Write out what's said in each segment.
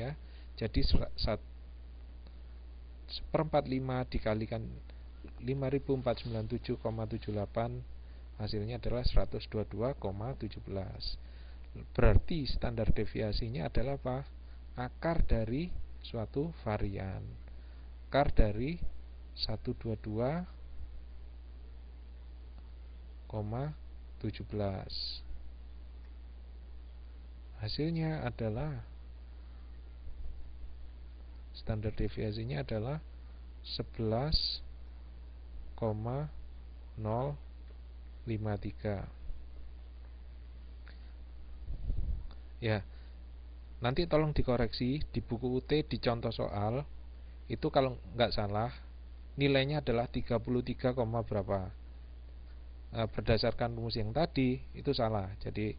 ya. Jadi 1/45 dikalikan 5497,78 hasilnya adalah 122,17. Berarti standar deviasinya adalah apa? Akar dari suatu varian. Akar dari 122,17. Hasilnya adalah standar deviasinya adalah 11,053. Ya, nanti tolong dikoreksi di buku UT di contoh soal itu kalau nggak salah nilainya adalah 33, berapa. Berdasarkan rumus yang tadi itu salah. Jadi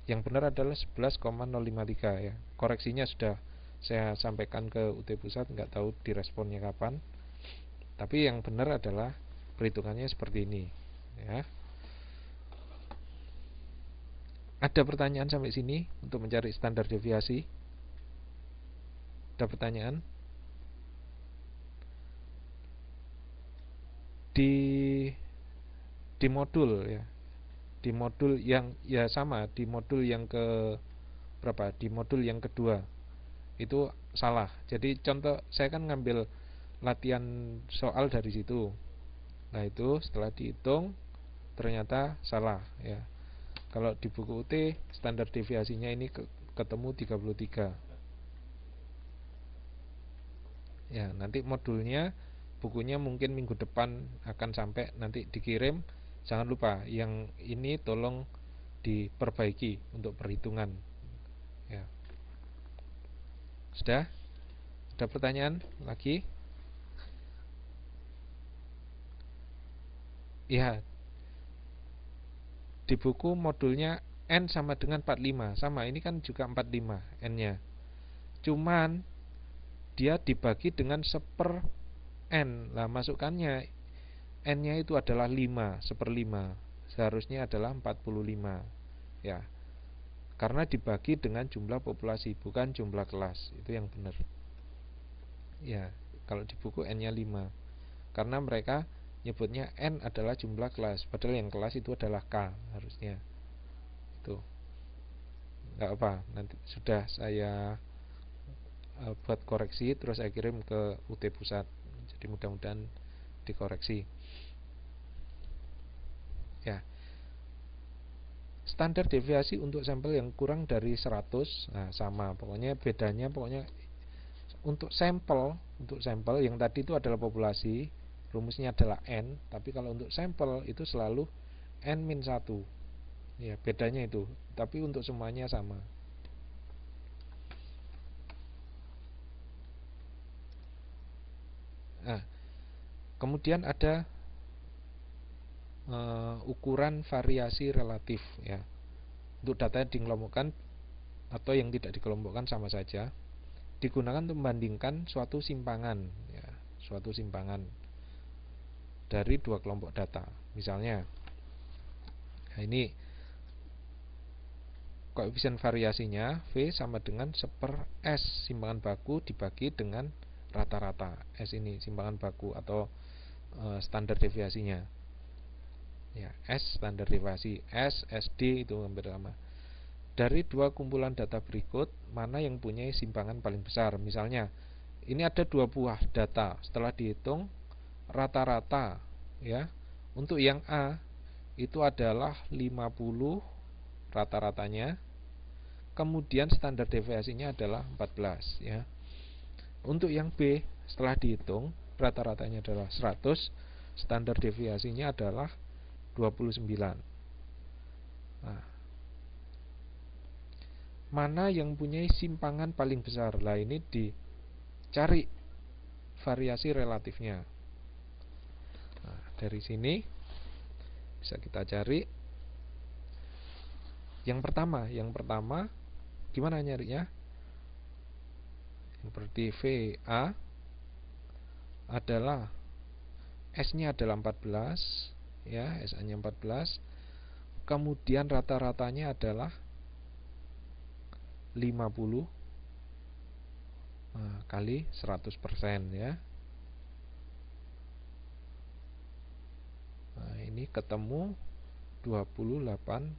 yang benar adalah 11,053 ya. Koreksinya sudah saya sampaikan ke UT Pusat, nggak tahu diresponnya kapan. Tapi yang benar adalah perhitungannya seperti ini ya. Ada pertanyaan sampai sini untuk mencari standar deviasi? Ada pertanyaan? Di modul ya. Di modul yang ya sama, di modul yang ke berapa? Di modul yang kedua. Itu salah. Jadi contoh saya kan ngambil latihan soal dari situ. Nah, itu setelah dihitung ternyata salah ya. Kalau di buku UT standar deviasinya ini ketemu 33. Ya, nanti modulnya bukunya mungkin minggu depan akan sampai, nanti dikirim. Jangan lupa yang ini tolong diperbaiki untuk perhitungan. Ya. Sudah? Ada pertanyaan lagi? Ya. Di buku modulnya N sama dengan 45. Sama, ini kan juga 45 N-nya. Cuman dia dibagi dengan 1/N. Nah, masukkannya N-nya itu adalah 5, 1/5. Seharusnya adalah 45. Ya. Karena dibagi dengan jumlah populasi, bukan jumlah kelas. Itu yang benar. Ya, kalau di buku N-nya 5. Karena mereka nyebutnya N adalah jumlah kelas, padahal yang kelas itu adalah K harusnya. Itu nggak apa, nanti sudah saya buat koreksi, terus saya kirim ke UT Pusat. Jadi mudah-mudahan dikoreksi. Ya. Standar deviasi untuk sampel yang kurang dari 100, nah sama, pokoknya bedanya untuk sampel yang tadi itu adalah populasi, rumusnya adalah N, tapi kalau untuk sampel itu selalu N-1. Ya, bedanya itu. Tapi untuk semuanya sama. Nah, kemudian ada ukuran variasi relatif ya. Untuk data yang dikelompokkan atau yang tidak dikelompokkan sama saja, digunakan untuk membandingkan suatu simpangan ya, suatu simpangan dari dua kelompok data. Misalnya, nah ini koefisien variasinya V sama dengan 1/S simpangan baku dibagi dengan rata-rata. S ini simpangan baku atau standar deviasinya. Ya, S standar deviasi, S, SD itu hampir sama. Dari dua kumpulan data berikut, mana yang punya simpangan paling besar? Misalnya, ini ada dua buah data. Setelah dihitung rata-rata ya. Untuk yang A itu adalah 50 rata-ratanya. Kemudian standar deviasinya adalah 14 ya. Untuk yang B setelah dihitung rata-ratanya adalah 100, standar deviasinya adalah 29. Nah, mana yang punya simpangan paling besar? Lah ini dicari variasi relatifnya. Nah, dari sini bisa kita cari. Yang pertama gimana nyarinya? Seperti VA adalah S-nya adalah 14 ya, SA-nya 14. Kemudian rata-ratanya adalah 50. kali 100% ya. Nah, ini ketemu 28%.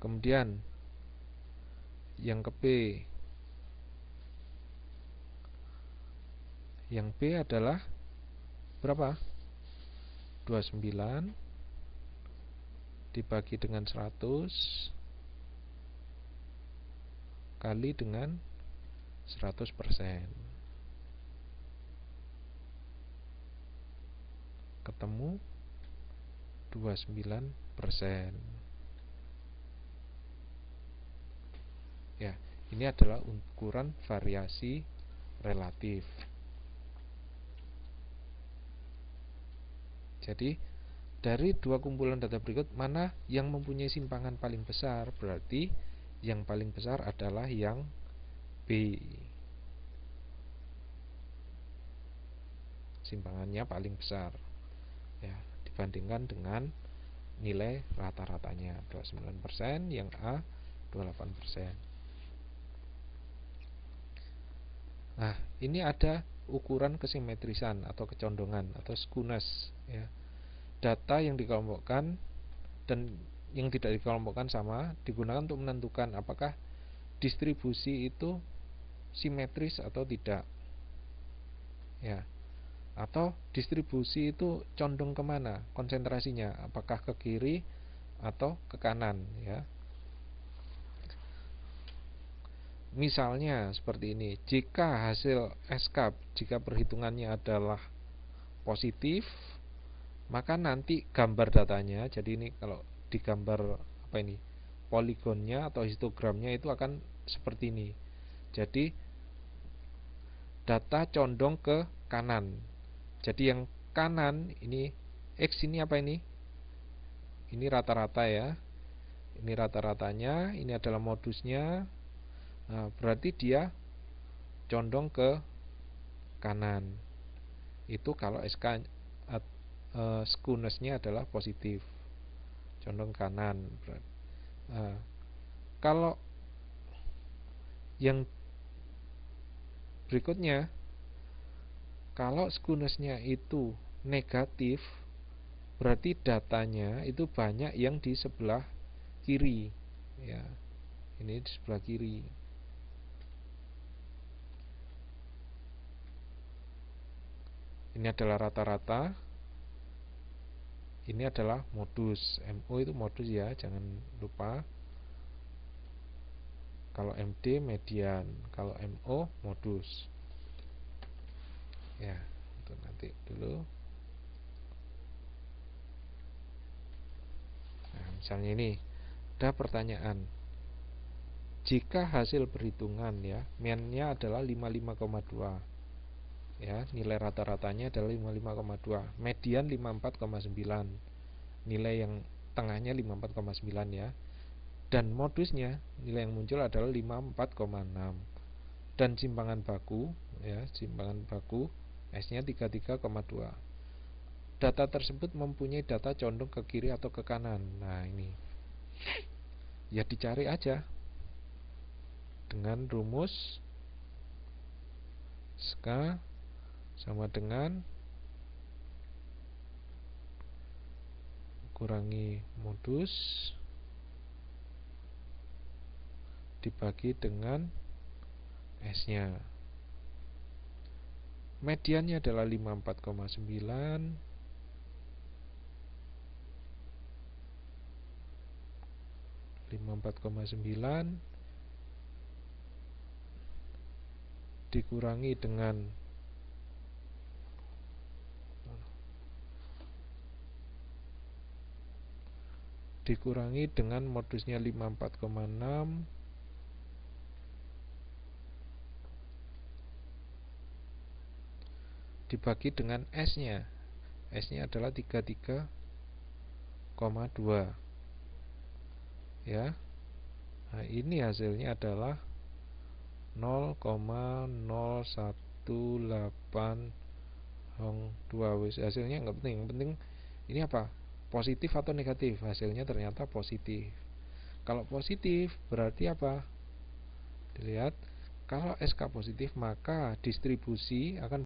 Kemudian yang ke B. Yang B adalah berapa? 29 dibagi dengan 100 kali dengan 100%. Ketemu 29%. Ya, ini adalah ukuran variasi relatif. Jadi dari dua kumpulan data berikut mana yang mempunyai simpangan paling besar? Berarti yang paling besar adalah yang B. Simpangannya paling besar ya, dibandingkan dengan nilai rata-ratanya 29%, yang A 28%. Nah, ini ada ukuran kesimetrisan atau kecondongan atau skewness ya. Data yang dikelompokkan dan yang tidak dikelompokkan sama digunakan untuk menentukan apakah distribusi itu simetris atau tidak ya, atau distribusi itu condong kemana konsentrasinya, apakah ke kiri atau ke kanan ya. Misalnya seperti ini, jika hasil SK, jika perhitungannya adalah positif, maka nanti gambar datanya, jadi ini kalau digambar apa ini, poligonnya atau histogramnya itu akan seperti ini. Jadi data condong ke kanan. Jadi yang kanan ini X ini apa ini? Ini rata-rata ya. Ini rata-ratanya, ini adalah modusnya. Nah, berarti dia condong ke kanan. Itu kalau SK skewness-nya adalah positif, condong kanan. Nah, kalau yang berikutnya, kalau skewness-nya itu negatif, berarti datanya itu banyak yang di sebelah kiri ya. Ini di sebelah kiri. Ini adalah rata-rata. Ini adalah modus. MO itu modus ya, jangan lupa. Kalau MD median, kalau MO modus. Ya, itu nanti dulu. Nah, misalnya ini ada pertanyaan. Jika hasil perhitungan ya, mean-nya adalah 55,2. Ya, nilai rata-ratanya adalah 55,2, median 54,9, nilai yang tengahnya 54,9 ya, dan modusnya nilai yang muncul adalah 54,6, dan simpangan baku ya, simpangan baku S-nya 33,2. Data tersebut mempunyai data condong ke kiri atau ke kanan. Nah, ini ya dicari aja dengan rumus SK sama dengan kurangi modus dibagi dengan S-nya. Mediannya adalah 54,9, dikurangi dengan modusnya 54,6 dibagi dengan S-nya. S-nya adalah 33,2 ya. Nah, ini hasilnya adalah 0,0182. Hasilnya nggak penting, yang penting ini apa? positif atau negatif. Hasilnya ternyata positif. Kalau positif berarti apa? Dilihat, kalau SK positif maka distribusi akan